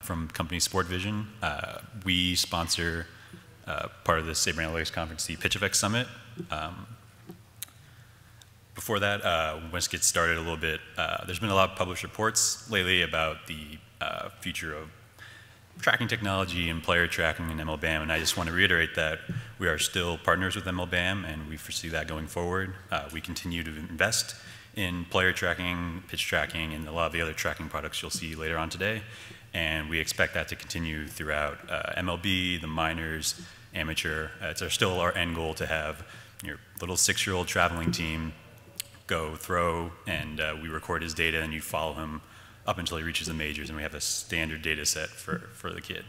From company Sportvision. We sponsor part of the SABR Analytics Conference, the PitchFX Summit. Before that, let's get started a little bit. There's been a lot of published reports lately about the future of tracking technology and player tracking in MLBAM, and I just want to reiterate that we are still partners with MLBAM, and we foresee that going forward. We continue to invest in player tracking, pitch tracking, and a lot of the other tracking products you'll see later on today. And we expect that to continue throughout MLB, the minors, amateur. It's still our end goal to have your little 6-year-old traveling team go throw, and we record his data, and you follow him up until he reaches the majors, and we have a standard data set for the kid.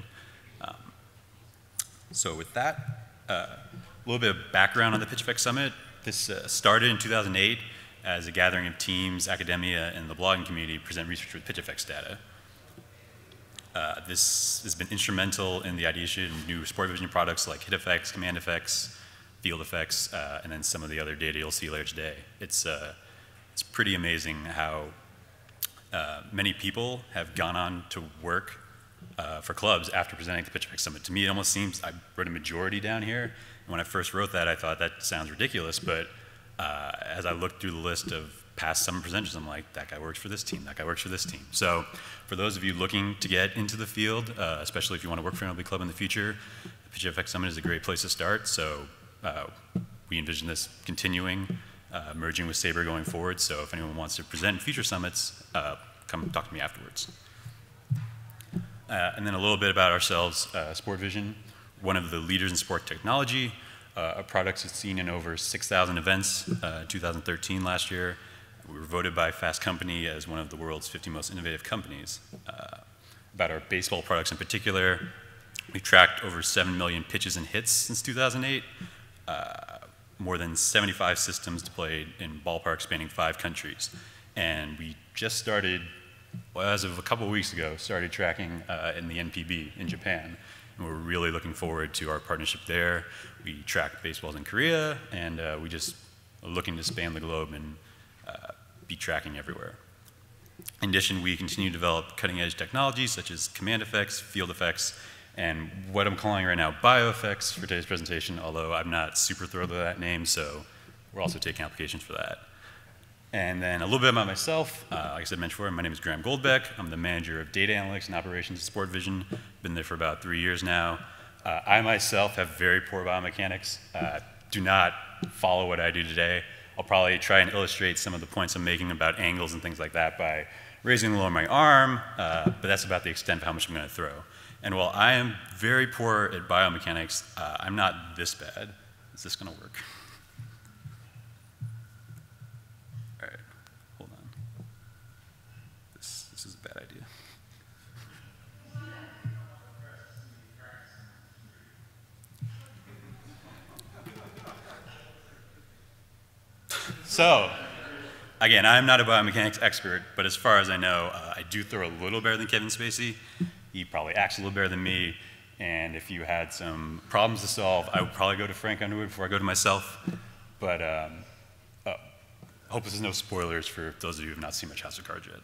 So with that, a little bit of background on the PitchFX Summit. This started in 2008 as a gathering of teams, academia, and the blogging community to present research with PitchFX data. This has been instrumental in the ideation of new Sportvision products like HitFX, CommandFX, FieldFX, and then some of the other data you'll see later today. It's pretty amazing how many people have gone on to work for clubs after presenting at the PitchFX Summit. To me, it almost seems, I wrote a majority down here, and when I first wrote that, I thought that sounds ridiculous, but as I looked through the list of past summer presenters, I'm like, that guy works for this team, that guy works for this team. So for those of you looking to get into the field, especially if you want to work for an MLB club in the future, the PitchFX Summit is a great place to start. So we envision this continuing, merging with SABR going forward. So if anyone wants to present future summits, come talk to me afterwards. And then a little bit about ourselves, Sportvision, one of the leaders in sport technology. Our products is seen in over 6,000 events, 2013 last year. We were voted by Fast Company as one of the world's 50 most innovative companies. About our baseball products in particular, we've tracked over 7 million pitches and hits since 2008, more than 75 systems deployed in ballparks spanning 5 countries. And we just started, well, as of a couple of weeks ago, started tracking in the NPB in Japan. And we're really looking forward to our partnership there. We track baseballs in Korea, and we just are looking to span the globe and be tracking everywhere. In addition, we continue to develop cutting-edge technologies such as CommandFX, FieldFX, and what I'm calling right now BioFX for today's presentation, although I'm not super thrilled with that name, so we're also taking applications for that. And then a little bit about myself. Like I said, mentioned before, my name is Goldbeck. I'm the manager of data analytics and operations at Sportvision. Been there for about 3 years now. I myself have very poor biomechanics. Do not follow what I do today. I'll probably try and illustrate some of the points I'm making about angles and things like that by raising the lower of my arm, but that's about the extent of how much I'm going to throw. And while I am very poor at biomechanics, I'm not this bad. Is this going to work? All right, hold on. This is a bad idea. So, again, I'm not a biomechanics expert, but as far as I know, I do throw a little better than Kevin Spacey. He probably acts a little better than me, and if you had some problems to solve, I would probably go to Frank Underwood before I go to myself. But I hope this is no spoilers for those of you who have not seen much House of Cards yet.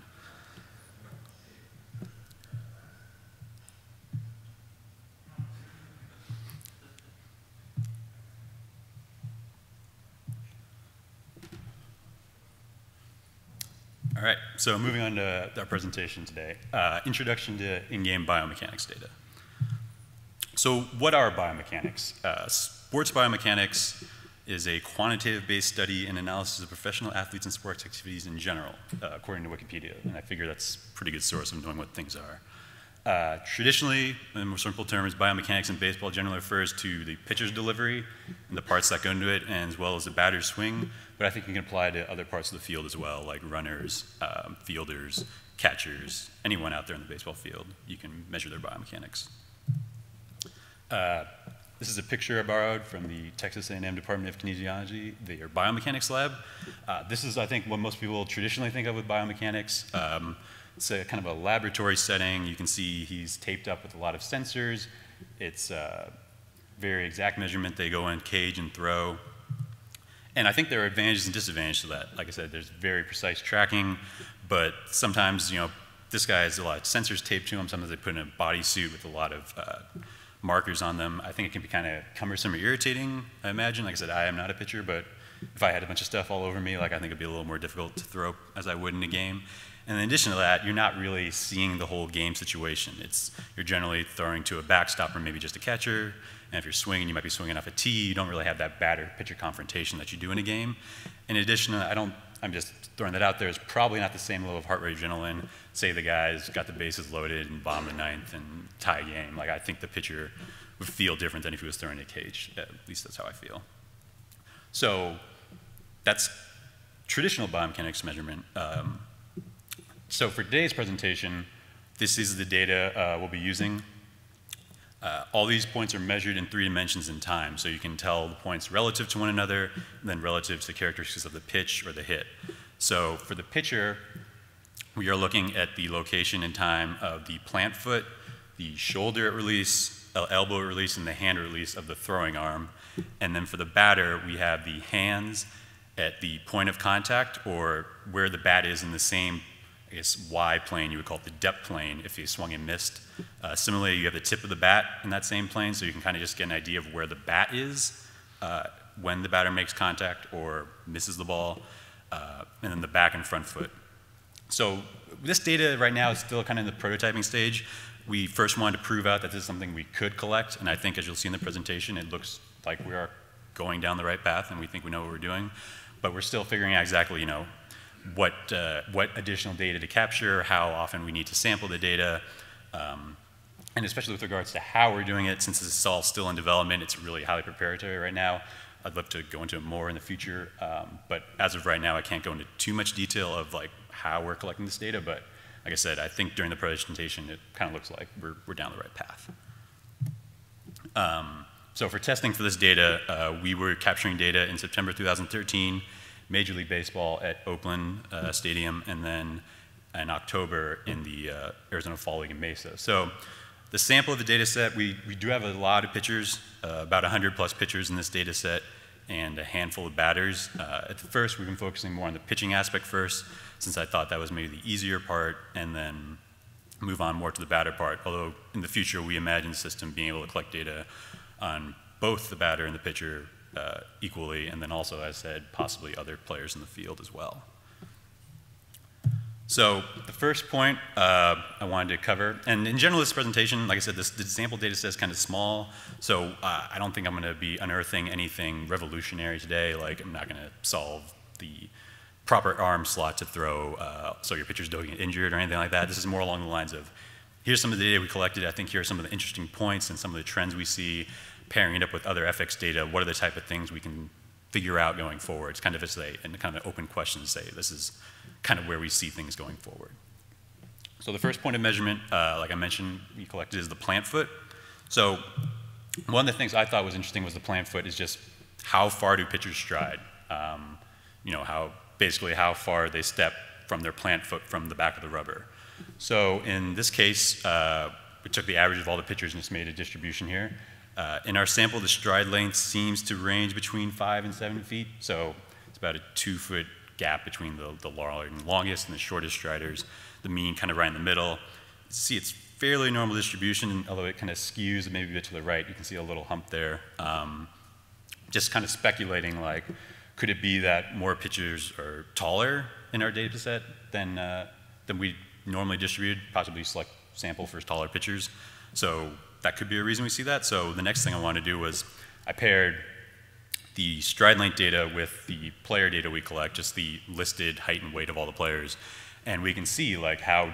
All right, so moving on to our presentation today. Introduction to in-game biomechanics data. So what are biomechanics? Sports biomechanics is a quantitative-based study and analysis of professional athletes and sports activities in general, according to Wikipedia, and I figure that's a pretty good source of knowing what things are. Traditionally, in more simple terms, biomechanics in baseball generally refers to the pitcher's delivery and the parts that go into it, and as well as the batter's swing, but I think it can apply to other parts of the field as well, like runners, fielders, catchers, anyone out there in the baseball field. You can measure their biomechanics. This is a picture I borrowed from the Texas A&M Department of Kinesiology, their biomechanics lab. This is, I think, what most people traditionally think of with biomechanics. It's a kind of a laboratory setting. You can see he's taped up with a lot of sensors. It's very exact measurement. They go in cage and throw. And I think there are advantages and disadvantages to that. Like I said, there's very precise tracking, but sometimes, you know, this guy has a lot of sensors taped to him. Sometimes they put in a bodysuit with a lot of markers on them. I think it can be kind of cumbersome or irritating, I imagine. Like I said, I am not a pitcher, but if I had a bunch of stuff all over me, like I think it'd be a little more difficult to throw as I would in a game. And in addition to that, you're not really seeing the whole game situation. You're generally throwing to a backstop or maybe just a catcher. And if you're swinging, you might be swinging off a tee. You don't really have that batter-pitcher confrontation that you do in a game. In addition, I'm just throwing that out there. It's probably not the same level of heart rate adrenaline. Say the guy's got the bases loaded and bottom of the ninth and tie game. Like I think the pitcher would feel different than if he was throwing a cage. At least that's how I feel. So that's traditional biomechanics measurement. So for today's presentation, this is the data we'll be using. All these points are measured in 3 dimensions in time, so you can tell the points relative to one another, and then relative to the characteristics of the pitch or the hit. So for the pitcher, we are looking at the location and time of the plant foot, the shoulder release, elbow release, and the hand release of the throwing arm. And then for the batter, we have the hands at the point of contact, or where the bat is in the same, I guess, Y plane. You would call it the depth plane if you swung and missed. Similarly, you have the tip of the bat in that same plane, so you can kind of just get an idea of where the bat is when the batter makes contact or misses the ball, and then the back and front foot. So this data right now is still kind of in the prototyping stage. We first wanted to prove out that this is something we could collect, and I think as you'll see in the presentation, it looks like we are going down the right path, and we think we know what we're doing. But we're still figuring out exactly, what additional data to capture, how often we need to sample the data, and especially with regards to how we're doing it, since this is all still in development, it's really highly preparatory right now. I'd love to go into it more in the future, but as of right now, I can't go into too much detail of like how we're collecting this data, but like I said, I think during the presentation, it kind of looks like we're down the right path. So for testing for this data, we were capturing data in September 2013, Major League Baseball at Oakland Stadium, and then in October in the Arizona Fall League in Mesa. So the sample of the data set, we do have a lot of pitchers, about 100 plus pitchers in this data set, and a handful of batters. At first, we've been focusing more on the pitching aspect first, since I thought that was maybe the easier part, and then move on more to the batter part. Although in the future, we imagine the system being able to collect data on both the batter and the pitcher equally, and then also, as I said, possibly other players in the field as well. So the first point I wanted to cover, and in general this presentation, like I said, the sample data set is kind of small, so I don't think I'm going to be unearthing anything revolutionary today. Like I'm not going to solve the proper arm slot to throw so your pitchers don't get injured or anything like that. This is more along the lines of, here's some of the data we collected. I think here are some of the interesting points and some of the trends we see, pairing it up with other FX data. What are the type of things we can figure out going forward? It's kind of an open question to say, this is kind of where we see things going forward. So the first point of measurement, like I mentioned, we collected is the plant foot. So one of the things I thought was interesting was the plant foot is just how far do pitchers stride? Basically how far they step from their plant foot from the back of the rubber. So in this case, we took the average of all the pitchers and just made a distribution here. In our sample, the stride length seems to range between 5 and 7 feet. So it's about a 2-foot gap between the longest and the shortest striders. The mean kind of right in the middle. See, it's fairly normal distribution, although it kind of skews maybe a bit to the right. You can see a little hump there. Just kind of speculating, like, could it be that more pitchers are taller in our data set than we normally distribute, possibly select sample for taller pitchers? So that could be a reason we see that. So the next thing I wanted to do was I paired the stride length data with the player data we collect, just the listed height and weight of all the players. And we can see like how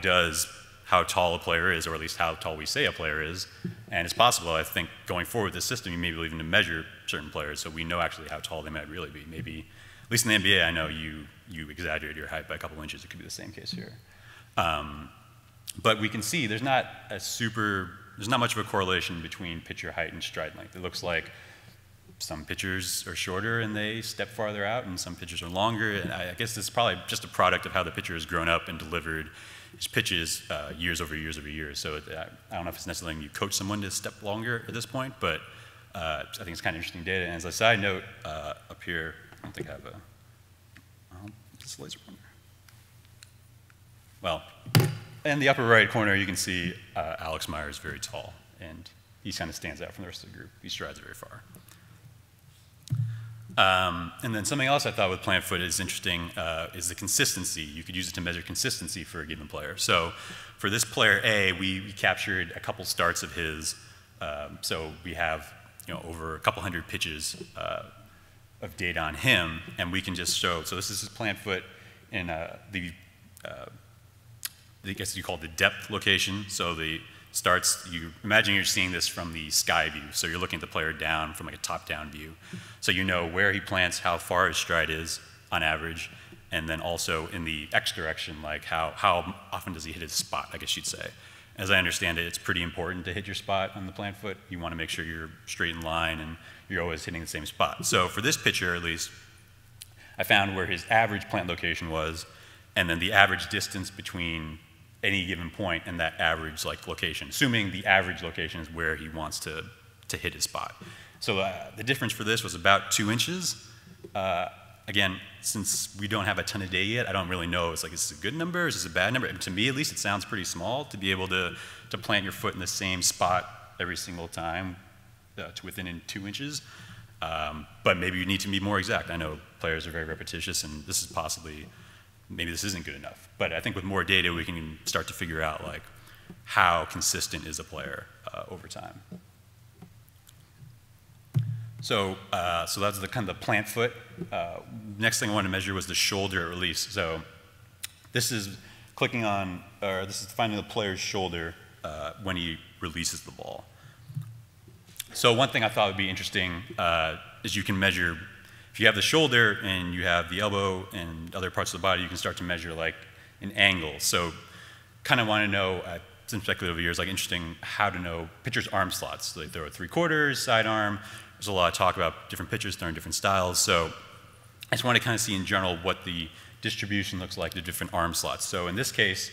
tall a player is, or at least how tall we say a player is. And it's possible, I think, going forward with this system, you may be able to measure certain players so we know actually how tall they might really be. Maybe, at least in the NBA, I know you exaggerate your height by a couple inches. It could be the same case here. But we can see there's not much of a correlation between pitcher height and stride length. It looks like some pitchers are shorter and they step farther out, and some pitchers are longer. And I guess this is probably just a product of how the pitcher has grown up and delivered his pitches years over years over years. So I don't know if it's necessarily you coach someone to step longer at this point, but I think it's kind of interesting data. And as a side note, up here, I don't think I have this laser pointer. Well, in the upper right corner, you can see Alex Meyer is very tall, and he kind of stands out from the rest of the group. He strides very far. And then something else I thought with plant foot is interesting is the consistency. You could use it to measure consistency for a given player. So for this player A, we captured a couple starts of his. So we have over a couple hundred pitches of data on him, and we can just show. So this is his plant foot in I guess you call it the depth location. So the starts, you imagine you're seeing this from the sky view. So you're looking at the player down from like a top-down view. So you know where he plants, how far his stride is on average, and then also in the X direction, like how often does he hit his spot, I guess you'd say. As I understand it, it's pretty important to hit your spot on the plant foot. You want to make sure you're straight in line and you're always hitting the same spot. So for this pitcher, at least, I found where his average plant location was, and then the average distance between any given point and that average location, assuming the average location is where he wants to hit his spot. So the difference for this was about 2 inches. Again, since we don't have a ton of data yet, I don't really know. It's like, is this a good number? Is this a bad number? To me, at least, it sounds pretty small to be able to plant your foot in the same spot every single time to within 2 inches. But maybe you need to be more exact. I know players are very repetitious, and this is possibly, maybe this isn't good enough. But I think with more data, we can start to figure out how consistent is a player over time. So that's the kind of the plant foot. Next thing I wanted to measure was the shoulder release. So this is clicking on, or this is finding the player's shoulder when he releases the ball. So one thing I thought would be interesting is you can measure, if you have the shoulder and you have the elbow and other parts of the body, you can start to measure an angle. So kind of want to know, since speculative over years, interesting how to know pitchers' arm slots. So they throw a 3/4, sidearm. There's a lot of talk about different pitchers throwing different styles. So I just want to kind of see in general what the distribution looks like to different arm slots. So in this case,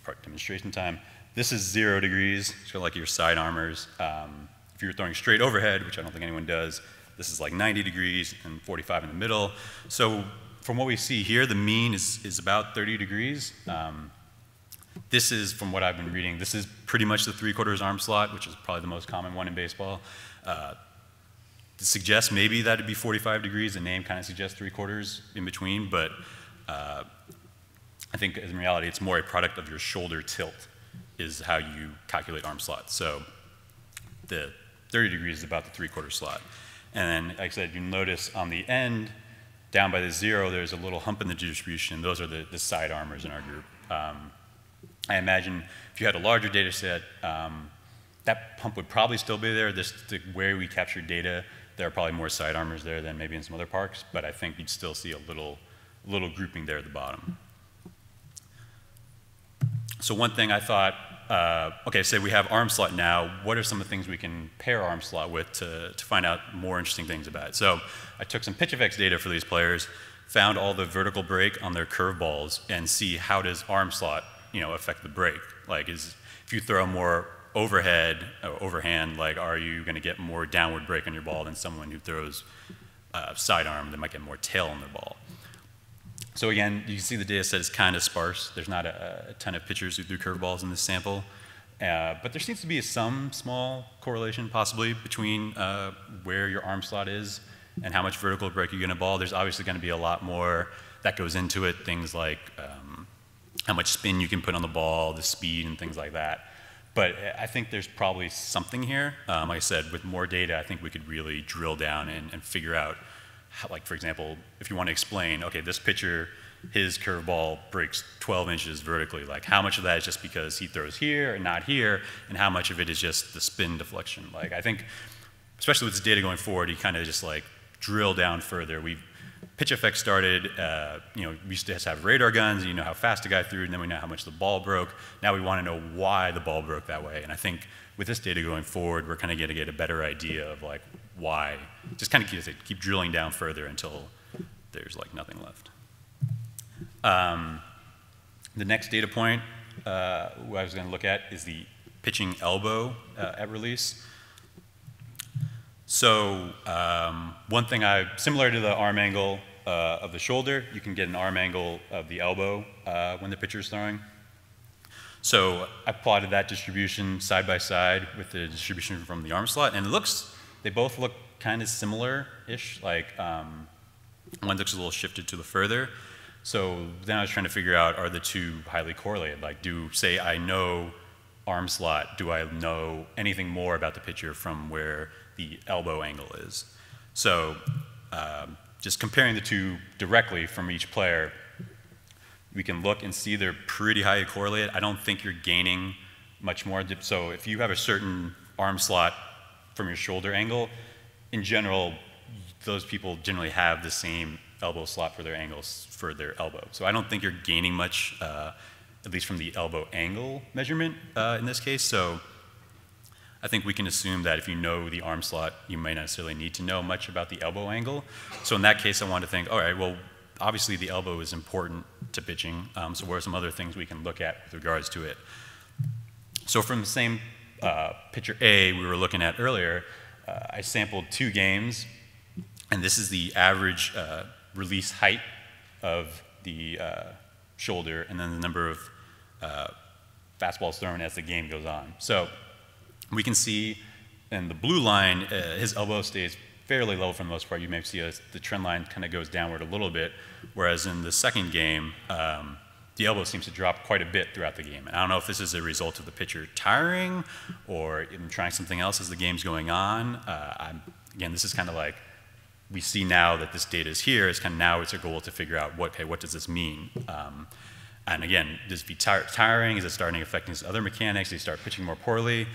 part demonstration time, this is 0 degrees, so like your side armors. If you're throwing straight overhead, which I don't think anyone does, this is 90 degrees and 45 in the middle. So from what we see here, the mean is about 30 degrees. This is, from what I've been reading, this is pretty much the 3/4 arm slot, which is probably the most common one in baseball. It suggests maybe that it'd be 45 degrees. The name kind of suggests 3/4 in between, but I think in reality it's more a product of your shoulder tilt is how you calculate arm slot. So the 30 degrees is about the 3/4 slot. And then, like I said, you notice on the end, down by the 0, there's a little hump in the distribution. Those are the side armors in our group. I imagine if you had a larger data set, that hump would probably still be there. Where we captured data, there are probably more side armors there than maybe in some other parks, but I think you'd still see a little grouping there at the bottom. So one thing I thought, okay, so we have arm slot now. What are some of the things we can pair arm slot with to find out more interesting things about it? So I took some pitch effects data for these players, found all the vertical break on their curveballs, and see how does arm slot affect the break. If you throw more overhead or overhand, are you going to get more downward break on your ball than someone who throws sidearm that might get more tail on their ball? So again, you can see the data set is kind of sparse. There's not a ton of pitchers who threw curveballs in this sample, but there seems to be some small correlation possibly between where your arm slot is and how much vertical break you're going to ball. There's obviously going to be a lot more that goes into it, things like how much spin you can put on the ball, the speed, and things like that. But I think there's probably something here. Like I said, with more data, I think we could really drill down and figure out, how, for example, if you want to explain, okay, this pitcher, his curveball breaks 12 inches vertically. How much of that is just because he throws here and not here, and how much of it is just the spin deflection? I think, especially with this data going forward, you kind of just drill down further. Pitch effects started, we used to have radar guns, and you know how fast a guy threw, and then we know how much the ball broke. Now we want to know why the ball broke that way. And I think with this data going forward, we're kind of going to get a better idea of why. Just kind of keep drilling down further until there's nothing left. The next data point I was going to look at is the pitching elbow at release. So one thing similar to the arm angle of the shoulder, you can get an arm angle of the elbow when the pitcher's throwing. So I plotted that distribution side by side with the distribution from the arm slot, and they both look kind of similar-ish, like one looks a little shifted to the further. So then I was trying to figure out, are the two highly correlated? Like, say I know arm slot, do I know anything more about the pitcher from where the elbow angle is? So just comparing the two directly from each player, we can look and see they're pretty highly correlated. I don't think you're gaining much more. So if you have a certain arm slot from your shoulder angle, in general, those people generally have the same elbow slot for their angles for their elbow. So I don't think you're gaining much, at least from the elbow angle measurement in this case. So I think we can assume that if you know the arm slot, you may not necessarily need to know much about the elbow angle. So in that case, I want to think, all right, well, obviously the elbow is important to pitching, so what are some other things we can look at with regards to it? So from the same pitcher A we were looking at earlier, I sampled 2 games, and this is the average release height of the shoulder, and then the number of fastballs thrown as the game goes on. So we can see in the blue line, his elbow stays fairly low for the most part. You may see the trend line kind of goes downward a little bit, whereas in the second game, the elbow seems to drop quite a bit throughout the game. And I don't know if this is a result of the pitcher tiring or even trying something else as the game's going on. Again, this is kind of like, we see now that this data is here, it's kind of now it's a goal to figure out, okay, what does this mean? And again, does it be tiring? Is it starting affecting his other mechanics? Does he start pitching more poorly?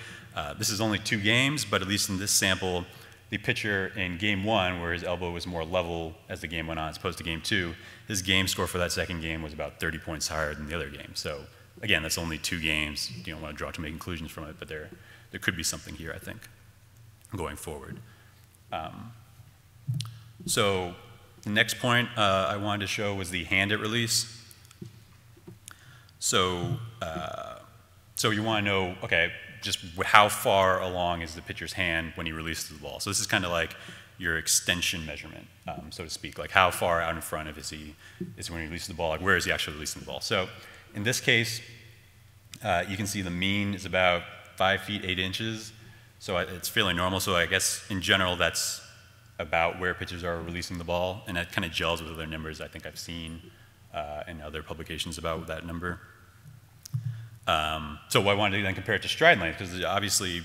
This is only 2 games, but at least in this sample, the pitcher in game 1, where his elbow was more level as the game went on, as opposed to game 2, his game score for that second game was about 30 points higher than the other game. So again, that's only 2 games. You don't want to draw too many conclusions from it, but there could be something here, I think, going forward. So the next point I wanted to show was the hand at release. So you want to know, okay, just how far along is the pitcher's hand when he releases the ball. So this is kind of like your extension measurement, so to speak. Like how far out in front of is when he releases the ball, like where is he actually releasing the ball. So in this case, you can see the mean is about 5 feet 8 inches. So it's fairly normal. So I guess in general, that's about where pitchers are releasing the ball. And that kind of gels with other numbers I think I've seen in other publications about that number. So I wanted to then compare it to stride length, because obviously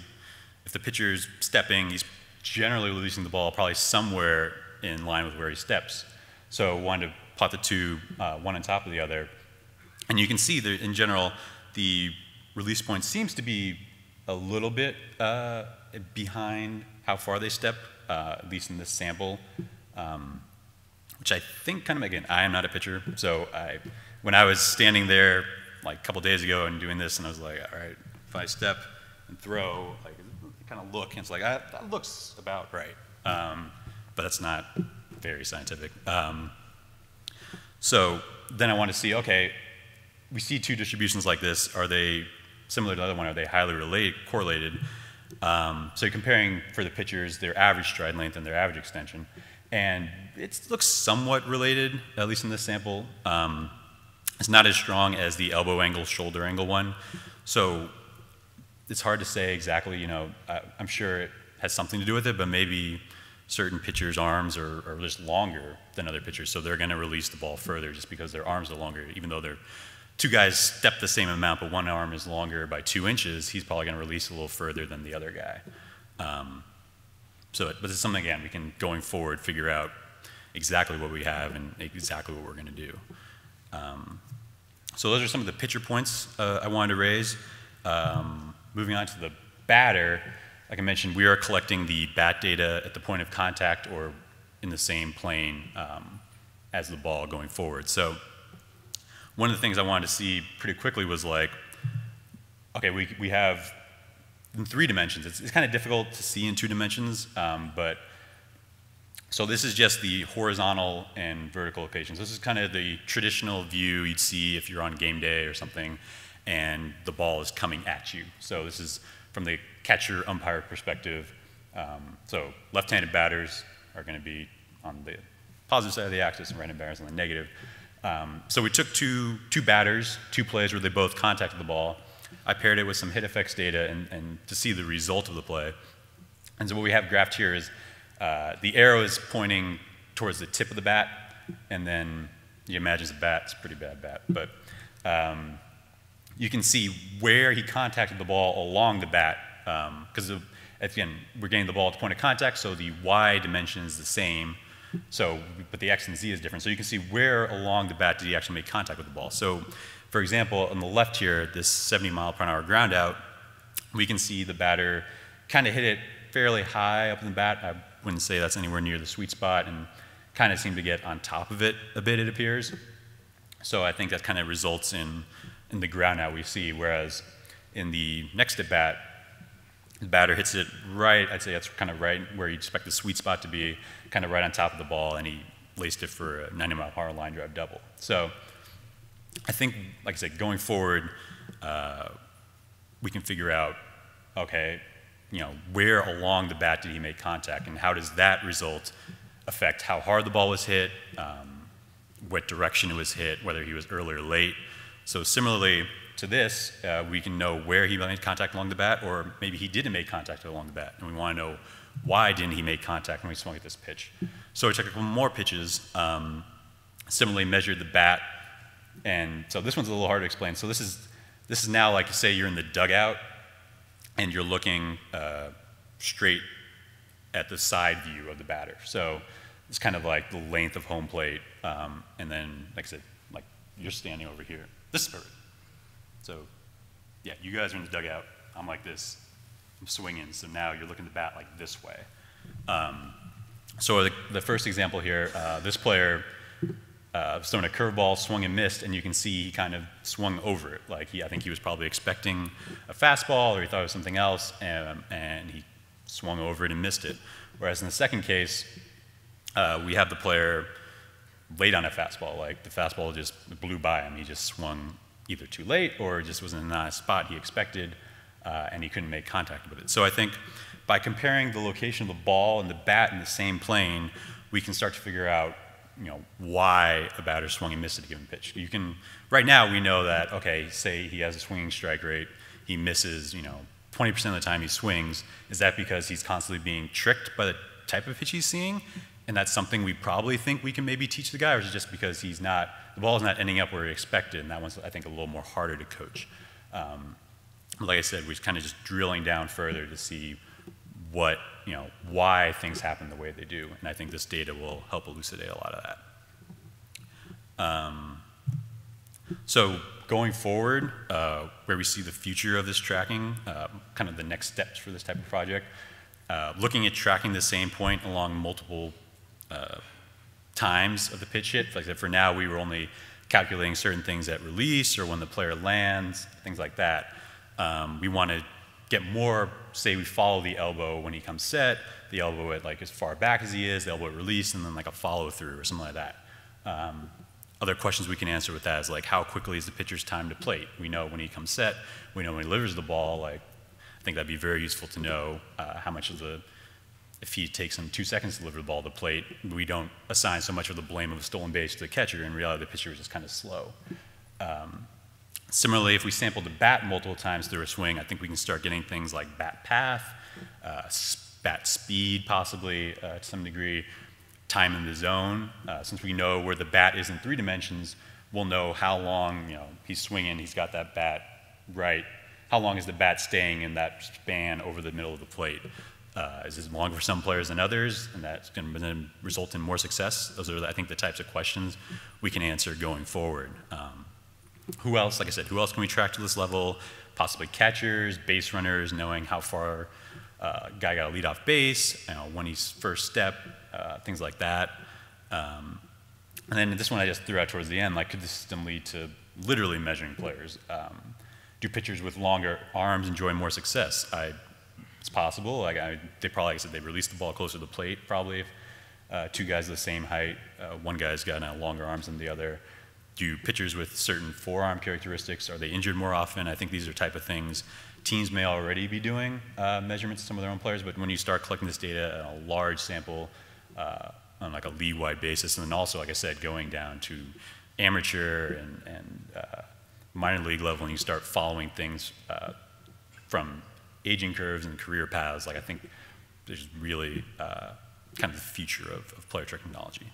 if the pitcher's stepping, he's generally releasing the ball probably somewhere in line with where he steps. So I wanted to plot the two, one on top of the other. And you can see that in general, the release point seems to be a little bit behind how far they step, at least in this sample, which I think kind of, again, I am not a pitcher, so when I was standing there like a couple days ago and doing this, and I was like, all right, if I step and throw, like, kind of look, and it's like, that looks about right. But that's not very scientific. So then I want to see, okay, we see 2 distributions like this. Are they similar to the other one? Are they highly correlated? So you're comparing for the pitchers their average stride length and their average extension. And it looks somewhat related, at least in this sample. It's not as strong as the elbow angle, shoulder angle one. So it's hard to say exactly, you know, I'm sure it has something to do with it, but maybe certain pitchers' arms are just longer than other pitchers, so they're going to release the ball further just because their arms are longer. Even though they're 2 guys step the same amount, but one arm is longer by 2 inches, he's probably going to release a little further than the other guy. But it's something, again, we can, going forward, figure out exactly what we have and exactly what we're going to do. So those are some of the pitcher points I wanted to raise. Moving on to the batter, like I mentioned, we are collecting the bat data at the point of contact or in the same plane as the ball going forward. So one of the things I wanted to see pretty quickly was like, okay, we have in 3 dimensions. It's kind of difficult to see in 2 dimensions, but so this is just the horizontal and vertical locations. This is kind of the traditional view you'd see if you're on game day or something and the ball is coming at you. So this is from the catcher umpire perspective. So left-handed batters are going to be on the positive side of the axis and right-handed batters on the negative. So we took two batters, 2 plays where they both contacted the ball, I paired it with some hit effects data and to see the result of the play. And so what we have graphed here is the arrow is pointing towards the tip of the bat, and then you imagine it's a bat. It's a pretty bad bat, but you can see where he contacted the ball along the bat, because again, we're getting the ball at the point of contact, so the Y dimension is the same, but the X and Z is different. So you can see where along the bat did he actually make contact with the ball. So, for example, on the left here, this 70-mile-per-hour ground out, we can see the batter kind of hit it fairly high up in the bat. I wouldn't say that's anywhere near the sweet spot, and kind of seemed to get on top of it a bit, it appears. So I think that kind of results in the ground out we see, whereas in the next at bat, the batter hits it right, I'd say that's kind of right where you'd expect the sweet spot to be, kind of right on top of the ball, and he laced it for a 90-mile-per-hour line drive double. So I think, like I said, going forward, we can figure out, okay, where along the bat did he make contact, and how does that result affect how hard the ball was hit, what direction it was hit, whether he was early or late. So similarly to this, we can know where he made contact along the bat, or maybe he didn't make contact along the bat, and we want to know why didn't he make contact when we swung at this pitch. So we took a couple more pitches, similarly measured the bat, and so this one's a little hard to explain. So this is now like, say you're in the dugout, and you're looking straight at the side view of the batter. So it's kind of like the length of home plate, and then, like I said, like you're standing over here. This is perfect. So yeah, you guys are in the dugout. I'm like this. I'm swinging. So now you're looking at the bat like this way. So the first example here, this player was throwing a curveball, swung and missed, and you can see he kind of swung over it. Like I think he was probably expecting a fastball, or he thought it was something else, and he swung over it and missed it. Whereas in the second case, we have the player late on a fastball. Like the fastball just blew by him. He just swung either too late or just wasn't in a spot he expected, and he couldn't make contact with it. So I think by comparing the location of the ball and the bat in the same plane, we can start to figure out why a batter swung and missed at a given pitch. Right now we know that, okay, say he has a swinging strike rate, he misses 20% of the time he swings. Is that because he's constantly being tricked by the type of pitch he's seeing? And that's something we probably think we can maybe teach the guy, or is it just because the ball is not ending up where he expected, and that one's, I think, a little more harder to coach. Like I said, we're kind of just drilling down further to see why things happen the way they do, and I think this data will help elucidate a lot of that. So going forward, where we see the future of this tracking, kind of the next steps for this type of project, looking at tracking the same point along multiple times of the pitch hit. Like I said, for now, we were only calculating certain things at release or when the player lands, things like that. We want to get more, say we follow the elbow when he comes set, the elbow at like as far back as he is, the elbow at release, and then like a follow through or something like that. Other questions we can answer with that is like, how quickly is the pitcher's time to plate? We know when he comes set, we know when he delivers the ball. Like, I think that'd be very useful to know how much of if he takes him 2 seconds to deliver the ball to the plate, we don't assign so much of the blame of a stolen base to the catcher. In reality, the pitcher is just kind of slow. Similarly, if we sample the bat multiple times through a swing, I think we can start getting things like bat path, bat speed possibly to some degree, time in the zone. Since we know where the bat is in 3 dimensions, we'll know how long he's swinging, he's got that bat right. How long is the bat staying in that span over the middle of the plate? Is this longer for some players than others, and that's going to result in more success? Those are, I think, the types of questions we can answer going forward. Who else, like I said, who else can we track to this level? Possibly catchers, base runners, knowing how far a guy got a lead off base, when he's first step, things like that. And then this one I just threw out towards the end, like, could this system lead to literally measuring players? Do pitchers with longer arms enjoy more success? It's possible. Like they probably, like I said, they release the ball closer to the plate probably. If 2 guys of the same height, one guy's got longer arms than the other. Do pitchers with certain forearm characteristics, are they injured more often? I think these are type of things teams may already be doing measurements of some of their own players, but when you start collecting this data on a large sample on like a league-wide basis, and then also, like I said, going down to amateur and minor league level and you start following things from aging curves and career paths, like I think there's really kind of the future of player technology.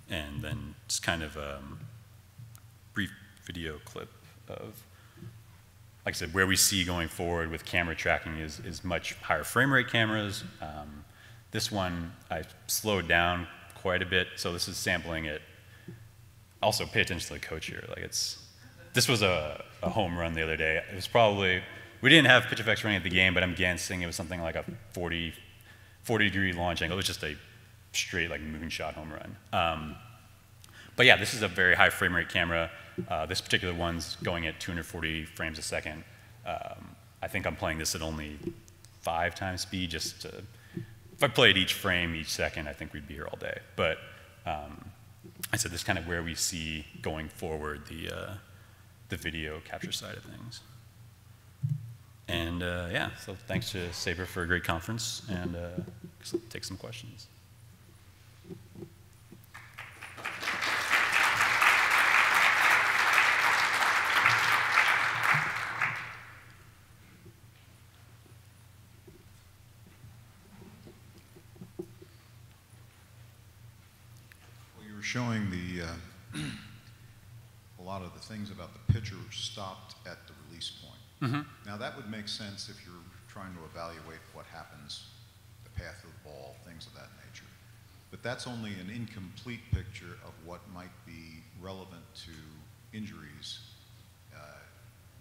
And then just kind of a brief video clip of, like I said, where we see going forward with camera tracking is much higher frame rate cameras. This one I slowed down quite a bit, so this is sampling it. Also, pay attention to the coach here. Like this was a home run the other day. It was probably, we didn't have pitch effects running at the game, but I'm guessing it was something like a 40-degree launch angle. It was just a straight like moonshot home run. But yeah, this is a very high frame rate camera. This particular one's going at 240 frames a second. I think I'm playing this at only 5 times speed just to, if I played each frame each second, I think we'd be here all day. But I said this is kind of where we see going forward the video capture side of things. And yeah, so thanks to SABR for a great conference, and take some questions. Showing a lot of the things about the pitcher stopped at the release point. Mm-hmm. Now that would make sense if you're trying to evaluate what happens, the path of the ball, things of that nature. But that's only an incomplete picture of what might be relevant to injuries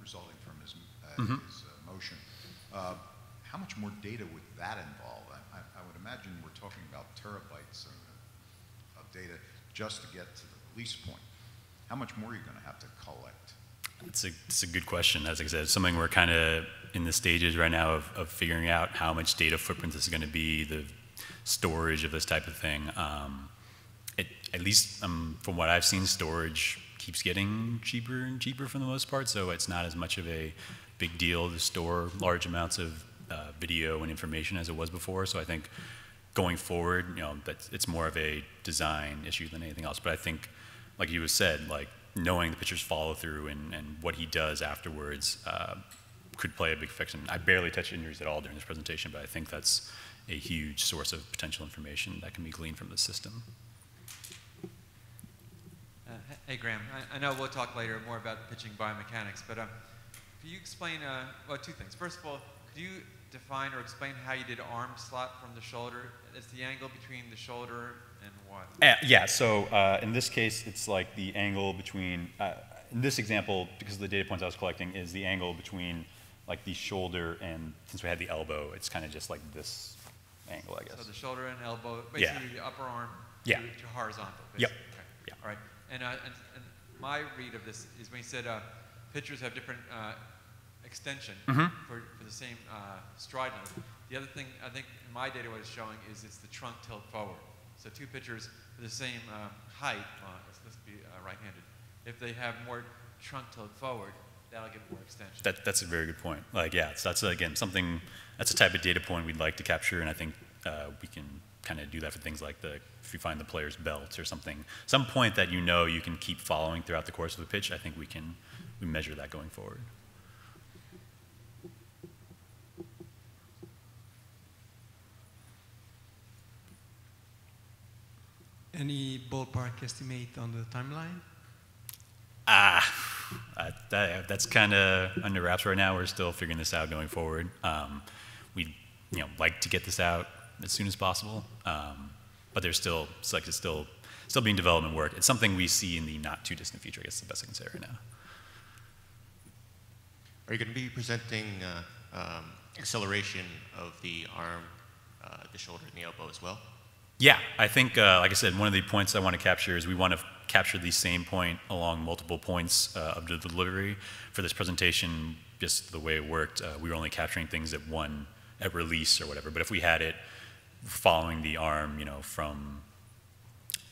resulting from his motion. How much more data would that involve? I would imagine we're talking about terabytes of data just to get to the release point. How much more are you going to have to collect? It's a good question. As I said, it's something we're kind of in the stages right now of figuring out how much data footprint this is going to be, the storage of this type of thing. At least from what I've seen, storage keeps getting cheaper and cheaper for the most part, so it's not as much of a big deal to store large amounts of video and information as it was before. So I think going forward, that it's more of a design issue than anything else. But I think, like you said, like knowing the pitcher's follow through and what he does afterwards could play a big fiction. I barely touched injuries at all during this presentation, but I think that's a huge source of potential information that can be gleaned from the system. Hey Graham, I know we'll talk later more about pitching biomechanics, but could you explain, well, 2 things. First of all, could you define or explain how you did arm slot from the shoulder? It's the angle between the shoulder and what? Yeah, so in this case, it's like the angle between, in this example, because of the data points I was collecting, is the angle between like the shoulder and, since we had the elbow, it's kind of just like this angle, I guess. So the shoulder and elbow, basically the upper arm to horizontal. Yep. Okay. Yeah. All right. And my read of this is when you said pitchers have different extension for the same stride length. The other thing I think in my data what it's showing is it's the trunk tilt forward. So 2 pitchers with the same height, let's be right-handed, if they have more trunk tilt forward, that'll give more extension. That's a very good point. Like, yeah, so that's again something, that's a type of data point we'd like to capture, and I think we can kind of do that for things like if you find the player's belt or something, some point that you can keep following throughout the course of the pitch. I think we measure that going forward. Any ballpark estimate on the timeline? That's kind of under wraps right now. We're still figuring this out going forward. We'd like to get this out as soon as possible, but there's still, it's still being development work. It's something we see in the not too distant future. I guess is the best I can say right now. Are you going to be presenting acceleration of the arm, the shoulder, and the elbow as well? Yeah, I think, like I said, one of the points I want to capture is we want to capture the same point along multiple points of the delivery. For this presentation, just the way it worked, we were only capturing things at release or whatever. But if we had it following the arm, from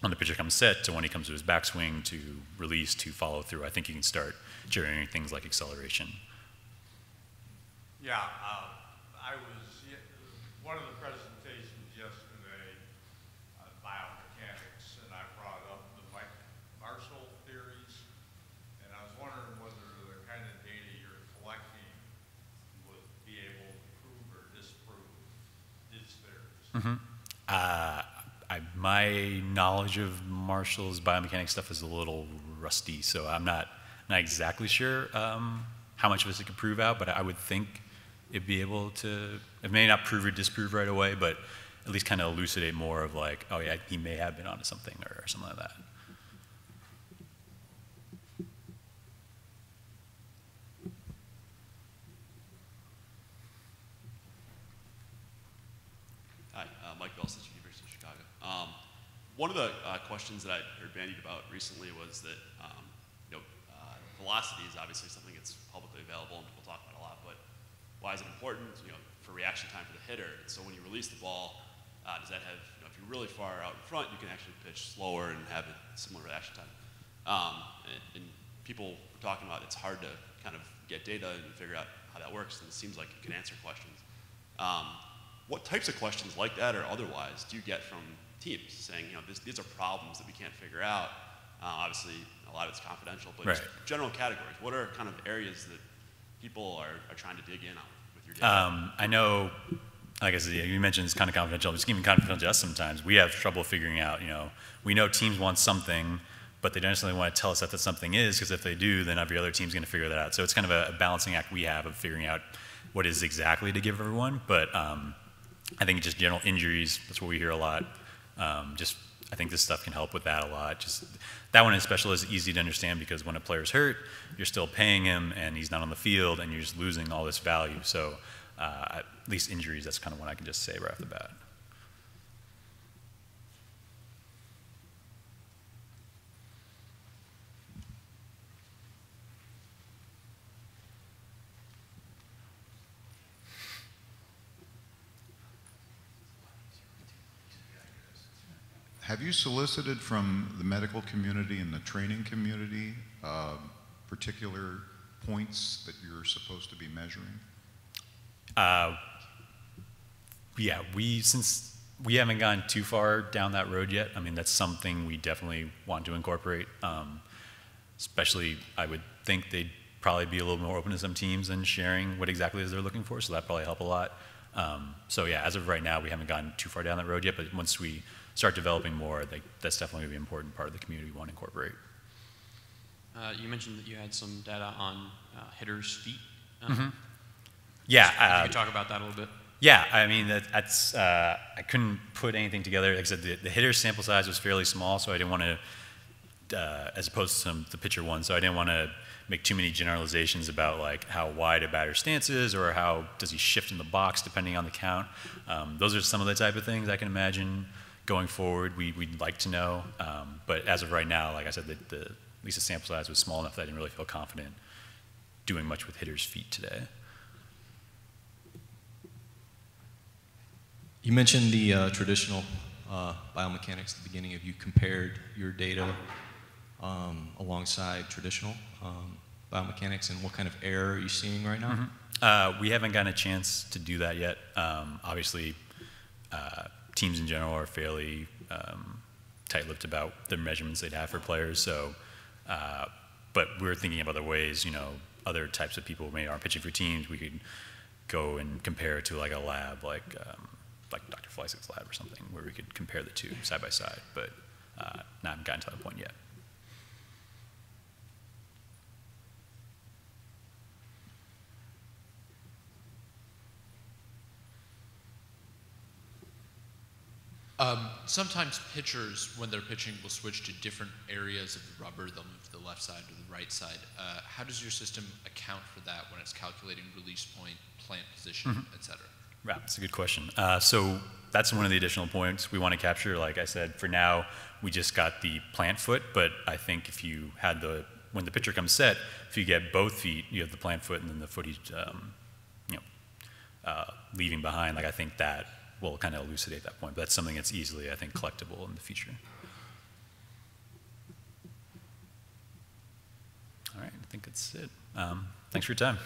when the pitcher comes set to when he comes to his backswing to release to follow through, I think you can start generating things like acceleration. Yeah, one of the presentations yesterday, biomechanics, and I brought up the Marshall theories, and I was wondering whether they're kind of My knowledge of Marshall's biomechanics stuff is a little rusty, so I'm not exactly sure how much of this it could prove out, but I would think it'd be able to, it may not prove or disprove right away, but at least kind of elucidate more of like, oh yeah, he may have been onto something or something like that. Hi, Mike Belsich, University of Chicago. One of the questions that I heard bandied about recently was that velocity is obviously something that's publicly available and people talk about a lot, but why is it important for reaction time for the hitter? And so when you release the ball, does that have, if you're really far out in front, you can actually pitch slower and have a similar reaction time. And people were talking about it's hard to kind of get data and figure out how that works, and it seems like you can answer questions. What types of questions like that or otherwise do you get from teams saying, these are problems that we can't figure out? Obviously, a lot of it's confidential, but right. Just general categories. What are kind of areas that people are trying to dig in on with your data? I know, like I said, you mentioned it's kind of confidential. It's even confidential to us sometimes. We have trouble figuring out, we know teams want something, but they don't necessarily want to tell us that something is, because if they do, then every other team's going to figure that out. So it's kind of a balancing act we have of figuring out what is exactly to give everyone. But I think just general injuries, that's what we hear a lot. I think this stuff can help with that a lot. Just that one in special is easy to understand because when a player's hurt, you're still paying him and he's not on the field and you're just losing all this value. So at least injuries, that's kind of what I can just say right off the bat. Have you solicited from the medical community and the training community particular points that you're supposed to be measuring? Yeah, since we haven't gone too far down that road yet, I mean, that's something we definitely want to incorporate. Especially, I would think they'd probably be a little more open to some teams and sharing what exactly it is they're looking for, so that'd probably help a lot. So yeah, as of right now, we haven't gone too far down that road yet, but once we start developing more, that's definitely going to be an important part of the community we want to incorporate. You mentioned that you had some data on hitters' feet. Yeah. If you could talk about that a little bit. Yeah, I mean, that's I couldn't put anything together. Like I said, the hitter sample size was fairly small, so I didn't want to, as opposed to the pitcher one, so I didn't want to make too many generalizations about like how wide a batter's stance is or how does he shift in the box depending on the count. Those are some of the type of things I can imagine going forward we'd like to know. But as of right now, like I said, at least the sample size was small enough that I didn't really feel confident doing much with hitters' feet today. You mentioned the traditional biomechanics at the beginning. Have you compared your data alongside traditional biomechanics, and what kind of error are you seeing right now? We haven't gotten a chance to do that yet. Obviously, teams in general are fairly tight-lipped about the measurements they'd have for players. So, but we're thinking of other ways. Other types of people maybe aren't pitching for teams. We could go and compare it to like a lab, like Dr. Fleisig's lab or something, where we could compare the two side by side. But not gotten to that point yet. Sometimes pitchers, when they're pitching, will switch to different areas of the rubber. They'll move to the left side or the right side. How does your system account for that when it's calculating release point, plant position, et cetera? Right, that's a good question. So that's one of the additional points we want to capture. Like I said, for now, we just got the plant foot, but I think if you had when the pitcher comes set, if you get both feet, you have the plant foot and then the foot he's leaving behind, like I think that will kind of elucidate that point. But that's something that's easily, I think, collectible in the future. All right, I think that's it. Thanks for your time.